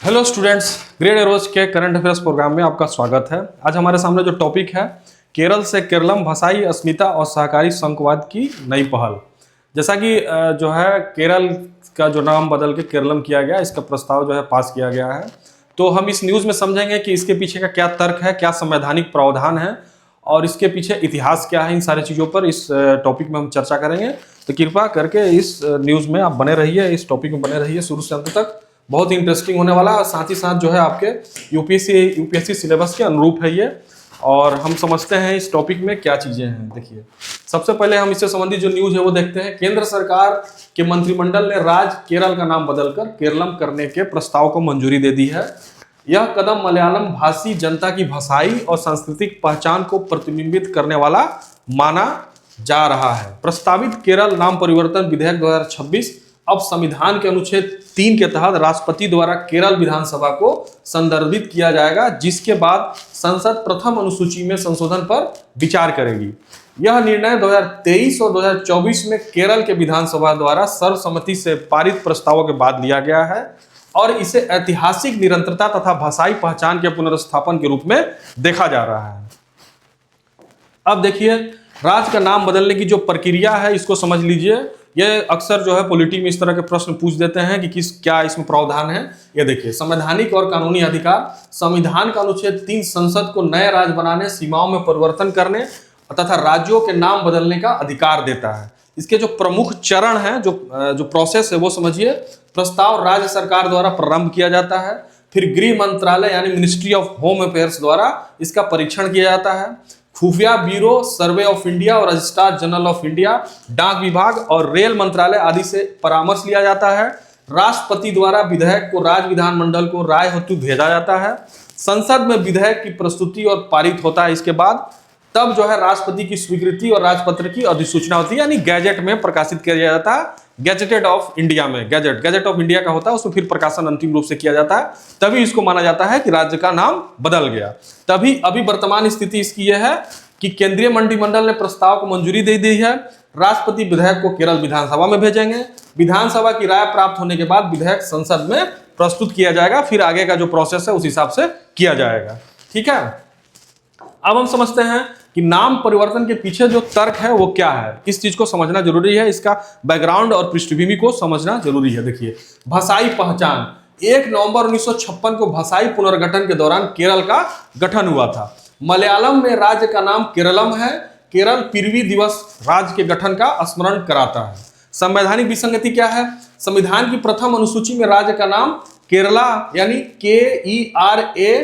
Hello students, grade arrows के current affairs programme में आपका स्वागत है। आज हमारे सामने जो टॉपिक है, केरल से केरलम भाषाई अस्मिता और सहकारी संघवाद की नई पहल। जैसा कि जो है केरल का जो नाम बदल के केरलम किया गया, इसका प्रस्ताव जो है पास किया गया है। तो हम इस न्यूज़ में समझेंगे कि इसके पीछे का क्या तर्क है, क्या संवैधानिक प्रावधान है और इसके पीछे इतिहास क्या है। इन सारी चीज़ों पर इस टॉपिक में हम चर्चा करेंगे। तो कृपया करके इस न्यूज़ में आप बने रहिए, इस टॉपिक में बने रहिए शुरू से अंत तक। बहुत ही इंटरेस्टिंग होने वाला है और साथ ही साथ जो है आपके यूपीएससी सिलेबस के अनुरूप है ये। और हम समझते हैं इस टॉपिक में क्या चीज़ें हैं। देखिए, सबसे पहले हम इससे संबंधित जो न्यूज़ है वो देखते हैं। केंद्र सरकार के मंत्रिमंडल ने राज्य केरल का नाम बदलकर केरलम करने के प्रस्ताव को मंजूरी दे दी है। यह कदम मलयालम भाषी जनता की भाषाई और सांस्कृतिक पहचान को प्रतिबिंबित करने वाला माना जा रहा है। प्रस्तावित केरल नाम परिवर्तन विधेयक 2026 अब संविधान के अनुच्छेद 3 के तहत राष्ट्रपति द्वारा केरल विधानसभा को संदर्भित किया जाएगा, जिसके बाद संसद प्रथम अनुसूची में संशोधन पर विचार करेगी। यह निर्णय 2023 और 2024 में केरल के विधानसभा द्वारा सर्वसम्मति से पारित प्रस्तावों के बाद लिया गया है और इसे ऐतिहासिक निरंतरता तथा भाषाई पहचान के पुनर्स्थापन के रूप में देखा जा रहा है। अब देखिए, राज्य का नाम बदलने की जो प्रक्रिया है इसको समझ लीजिए। ये अक्सर जो है पॉलिटी में इस तरह के प्रश्न पूछ देते हैं कि क्या इसमें प्रावधान है। ये देखिए, संवैधानिक और कानूनी अधिकार। संविधान का अनुच्छेद 3 संसद को नए राज्य बनाने, सीमाओं में परिवर्तन करने तथा राज्यों के नाम बदलने का अधिकार देता है। इसके जो प्रमुख चरण हैं, जो प्रोसेस है वो समझिए। प्रस्ताव राज्य सरकार द्वारा प्रारंभ किया जाता है, फिर गृह मंत्रालय यानी मिनिस्ट्री ऑफ होम अफेयर्स द्वारा इसका परीक्षण किया जाता है। खुफिया ब्यूरो, सर्वे ऑफ इंडिया और रजिस्ट्रार जनरल ऑफ इंडिया, डाक विभाग और रेल मंत्रालय आदि से परामर्श लिया जाता है। राष्ट्रपति द्वारा विधेयक को राज्य विधानमंडल को राय हेतु भेजा जाता है। संसद में विधेयक की प्रस्तुति और पारित होता है। इसके बाद तब जो है राष्ट्रपति की स्वीकृति और राजपत्र की अधिसूचना होती है, यानी गैजेट में प्रकाशित किया जाता है। गैजेटेड ऑफ इंडिया में गैजेट ऑफ इंडिया का होता है, उसमें फिर प्रकाशन अंतिम रूप से किया जाता है। तभी इसको माना जाता है कि राज्य का नाम बदल गया। तभी अभी वर्तमान स्थिति इसकी यह है कि केंद्रीय मंत्रिमंडल ने प्रस्ताव को मंजूरी दे दी है। राष्ट्रपति विधेयक को केरल विधानसभा में भेजेंगे। विधानसभा की राय प्राप्त होने के बाद विधेयक संसद में प्रस्तुत किया जाएगा। फिर आगे का जो प्रोसेस है उस हिसाब से किया जाएगा। ठीक है, अब हम समझते हैं कि नाम परिवर्तन के पीछे जो तर्क है वो क्या है। इस चीज को समझना जरूरी है, इसका बैकग्राउंड और पृष्ठभूमि को समझना जरूरी है। देखिए, भाषाई पहचान। 1 नवंबर 1956 को भाषाई पुनर्गठन के दौरान केरल का गठन हुआ था। मलयालम में राज्य का नाम केरलम है। केरल पृथ्वी दिवस राज्य के गठन का स्मरण कराता है। संवैधानिक विसंगति क्या है? संविधान की प्रथम अनुसूची में राज्य का नाम केरला यानी KERALA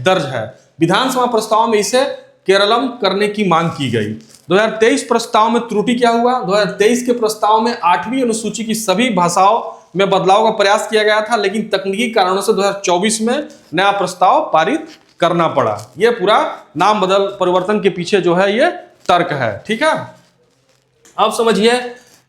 दर्ज है। विधानसभा प्रस्ताव में इसे केरलम करने की मांग की गई। 2023 प्रस्ताव में त्रुटि क्या हुआ? 2023 के प्रस्ताव में 8वीं अनुसूची की सभी भाषाओं में बदलाव का प्रयास किया गया था, लेकिन तकनीकी कारणों से 2024 में नया प्रस्ताव पारित करना पड़ा। यह पूरा नाम बदल परिवर्तन के पीछे जो है ये तर्क है। ठीक है, अब समझिए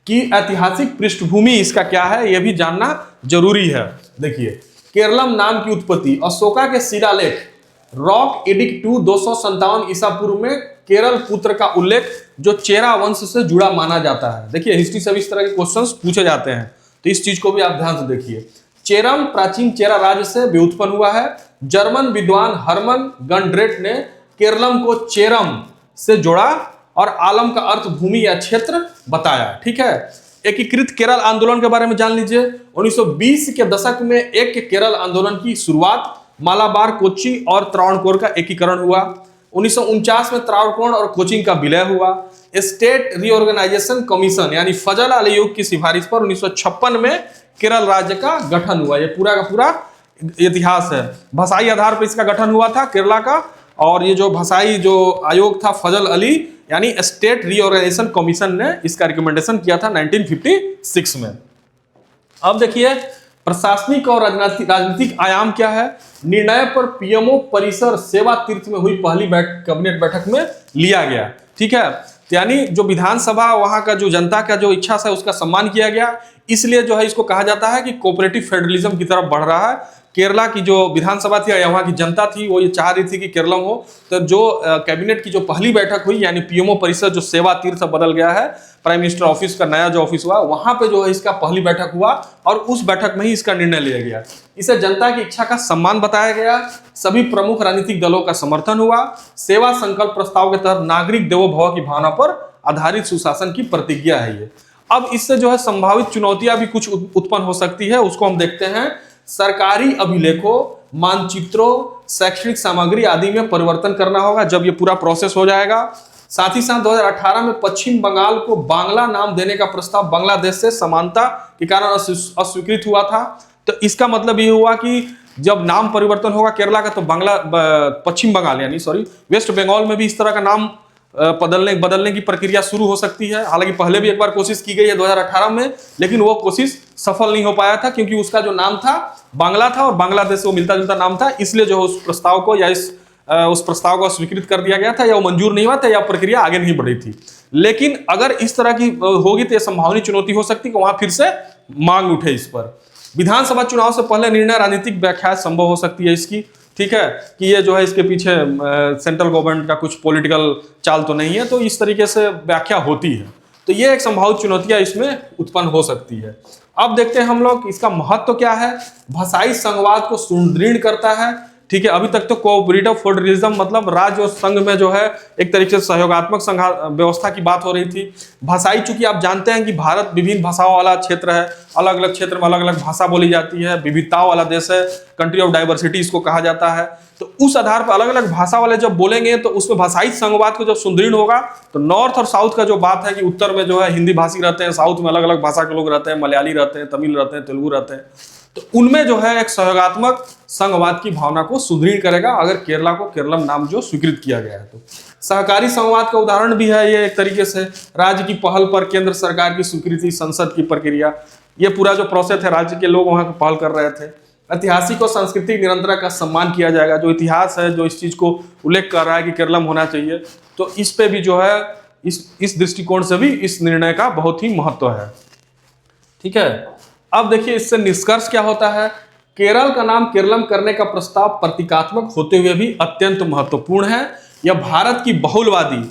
कि ऐतिहासिक पृष्ठभूमि इसका क्या है, यह भी जानना जरूरी है। देखिए, केरलम नाम की उत्पत्ति अशोका के शिलालेख रॉक एडिक्ट 257 ईसा पूर्व में केरल पुत्र का उल्लेख जो चेरा वंश से जुड़ा माना जाता है। देखिए, हिस्ट्री से इस तरह के क्वेश्चंस पूछे जाते हैं, तो इस चीज को भी आप ध्यान से देखिए। चेरम प्राचीन चेरा राज्य से व्युत्पन्न हुआ है। जर्मन विद्वान हर्मन गंड्रेट ने केरलम को चेरम से जोड़ा और आलम का अर्थ भूमि या क्षेत्र बताया। ठीक है, एकीकृत केरल आंदोलन के बारे में जान लीजिए। 1920 के दशक में एक केरल आंदोलन की शुरुआत मालाबार, कोच्चि और त्रावणकोर का एकीकरण हुआ। 1949 में त्रावणकोर और कोचीन का विलय हुआ। स्टेट रीऑर्गेनाइजेशन कमीशन यानी फजल आयोग की सिफारिश पर 1956 में केरल राज्य का गठन हुआ। ये पूरा का पूरा इतिहास है। भाषाई आधार पर इसका गठन हुआ था केरला का, और ये जो भाषाई जो आयोग था फजल अली यानी स्टेट रीऑर्गेनाइजेशन कमीशन ने इसका रिकमेंडेशन किया था 1956 में। अब देखिए, प्रशासनिक और राजनीतिक आयाम क्या है। निर्णय पर पीएमओ परिसर सेवा तीर्थ में हुई पहली कैबिनेट बैठक में लिया गया। ठीक है, यानी जो विधानसभा वहां का जो जनता का जो इच्छा है उसका सम्मान किया गया। इसलिए जो है इसको कहा जाता है कि कोऑपरेटिव फेडरलिज्म की तरफ बढ़ रहा है। केरला की जो विधानसभा थी या वहाँ की जनता थी वो ये चाह रही थी कि केरलम हो। तो जो कैबिनेट की जो पहली बैठक हुई यानी पीएमओ परिषद जो सेवा तीर्थ बदल गया है, प्राइम मिनिस्टर ऑफिस का नया जो ऑफिस हुआ, वहां पे जो है इसका पहली बैठक हुआ और उस बैठक में ही इसका निर्णय लिया गया। इसे जनता की इच्छा का सम्मान बताया गया, सभी प्रमुख राजनीतिक दलों का समर्थन हुआ, सेवा संकल्प प्रस्ताव के तहत नागरिक देवो भव की भावना पर आधारित सुशासन की प्रतिज्ञा है ये। अब इससे जो है संभावित चुनौतियां भी कुछ उत्पन्न हो सकती है, उसको हम देखते हैं। सरकारी अभिलेखों, मानचित्रों, शैक्षणिक सामग्री आदि में परिवर्तन करना होगा जब ये पूरा प्रोसेस हो जाएगा। साथ ही साथ 2018 में पश्चिम बंगाल को बांग्ला नाम देने का प्रस्ताव बांग्लादेश से समानता के कारण अस्वीकृत हुआ था। तो इसका मतलब ये हुआ कि जब नाम परिवर्तन होगा केरला का, तो पश्चिम बंगाल यानी वेस्ट बंगाल में भी इस तरह का नाम बदलने की प्रक्रिया शुरू हो सकती है। हालांकि पहले भी एक बार कोशिश की गई है 2018 में, लेकिन वो कोशिश सफल नहीं हो पाया था क्योंकि उसका जो नाम था बांग्ला था और बांग्लादेश से वो मिलता जुलता नाम था, इसलिए जो उस प्रस्ताव को स्वीकृत कर दिया गया था, या वो मंजूर नहीं हुआ था, या प्रक्रिया आगे नहीं बढ़ी थी। लेकिन अगर इस तरह की होगी तो यह संभावनी चुनौती हो सकती है कि वहां फिर से मांग उठे इस पर। विधानसभा चुनाव से पहले निर्णय राजनीतिक व्याख्या संभव हो सकती है इसकी, ठीक है, कि ये जो है इसके पीछे सेंट्रल गवर्नमेंट का कुछ पॉलिटिकल चाल तो नहीं है, तो इस तरीके से व्याख्या होती है। तो ये एक संभावित चुनौतियां इसमें उत्पन्न हो सकती है। अब देखते हैं हम लोग इसका महत्व क्या है। भाषाई संघवाद को सुदृढ़ करता है, ठीक है। अभी तक तो कोऑपरेटिव फेडरलिज्म मतलब राज्य और संघ में जो है एक तरीके से सहयोगात्मक व्यवस्था की बात हो रही थी। भाषाई, चूंकि आप जानते हैं कि भारत विभिन्न भाषाओं वाला क्षेत्र है, अलग अलग क्षेत्र में अलग अलग भाषा बोली जाती है, विविधताओं वाला देश है, कंट्री ऑफ डाइवर्सिटी इसको कहा जाता है। तो उस आधार पर अलग अलग भाषा वाले जब बोलेंगे तो उसमें भाषाई संघवाद को जब सुदृढ़ होगा, तो नॉर्थ और साउथ का जो बात है कि उत्तर में जो है हिंदी भाषी रहते हैं, साउथ में अलग अलग भाषा के लोग रहते हैं, मलयाली रहते हैं, तमिल रहते हैं, तेलुगु रहते हैं, तो उनमें जो है एक सहयोगात्मक संघवाद की भावना को सुदृढ़ करेगा अगर केरला को केरलम नाम जो स्वीकृत किया गया है। तो सहकारी संघवाद का उदाहरण भी है ये एक तरीके से। राज्य की पहल पर केंद्र सरकार की स्वीकृति, संसद की प्रक्रिया, ये पूरा जो प्रोसेस है राज्य के लोग वहां पहल कर रहे थे। ऐतिहासिक और सांस्कृतिक निरंतरता का सम्मान किया जाएगा, जो इतिहास है जो इस चीज को उल्लेख कर रहा है कि केरलम होना चाहिए, तो इस पे भी जो है इस दृष्टिकोण से भी इस निर्णय का बहुत ही महत्व है, ठीक है। अब देखिए इससे निष्कर्ष क्या होता है। केरल का नाम केरलम करने का प्रस्ताव प्रतीकात्मक होते हुए भी अत्यंत महत्वपूर्ण है। यह भारत की बहुलवादी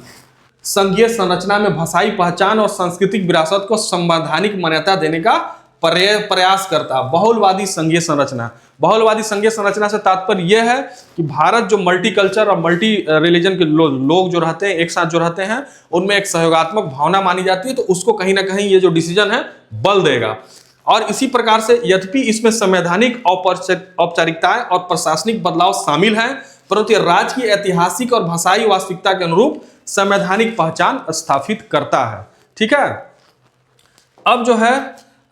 संघीय संरचना में भाषाई पहचान और सांस्कृतिक विरासत को संवैधानिक मान्यता देने का प्रयास करता है। बहुलवादी संघीय संरचना, बहुलवादी संघीय संरचना से तात्पर्य यह है कि भारत जो मल्टी कल्चर और मल्टी रिलीजन के लोग जो रहते हैं, एक साथ जो रहते हैं, उनमें एक सहयोगात्मक भावना मानी जाती है, तो उसको कहीं ना कहीं ये जो डिसीजन है बल देगा। और इसी प्रकार से यद्यपि इसमें संवैधानिक औपचारिकताएं और प्रशासनिक बदलाव शामिल हैं, परंतु राज्य की ऐतिहासिक और भाषाई वास्तविकता के अनुरूप संवैधानिक पहचान स्थापित करता है, ठीक है। अब जो है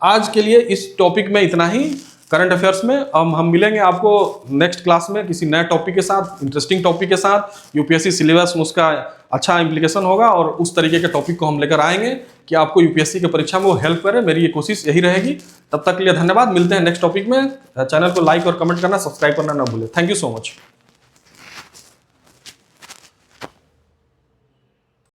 आज के लिए इस टॉपिक में इतना ही करंट अफेयर्स में। अब हम मिलेंगे आपको नेक्स्ट क्लास में किसी नए टॉपिक के साथ, इंटरेस्टिंग टॉपिक के साथ। यूपीएससी सिलेबस में उसका अच्छा इम्प्लीकेशन होगा और उस तरीके के टॉपिक को हम लेकर आएंगे कि आपको यूपीएससी की परीक्षा में वो हेल्प करे। मेरी ये कोशिश यही रहेगी। तब तक के लिए धन्यवाद। मिलते हैं नेक्स्ट टॉपिक में। चैनल को लाइक और कमेंट करना, सब्सक्राइब करना ना भूलें। Thank you so much.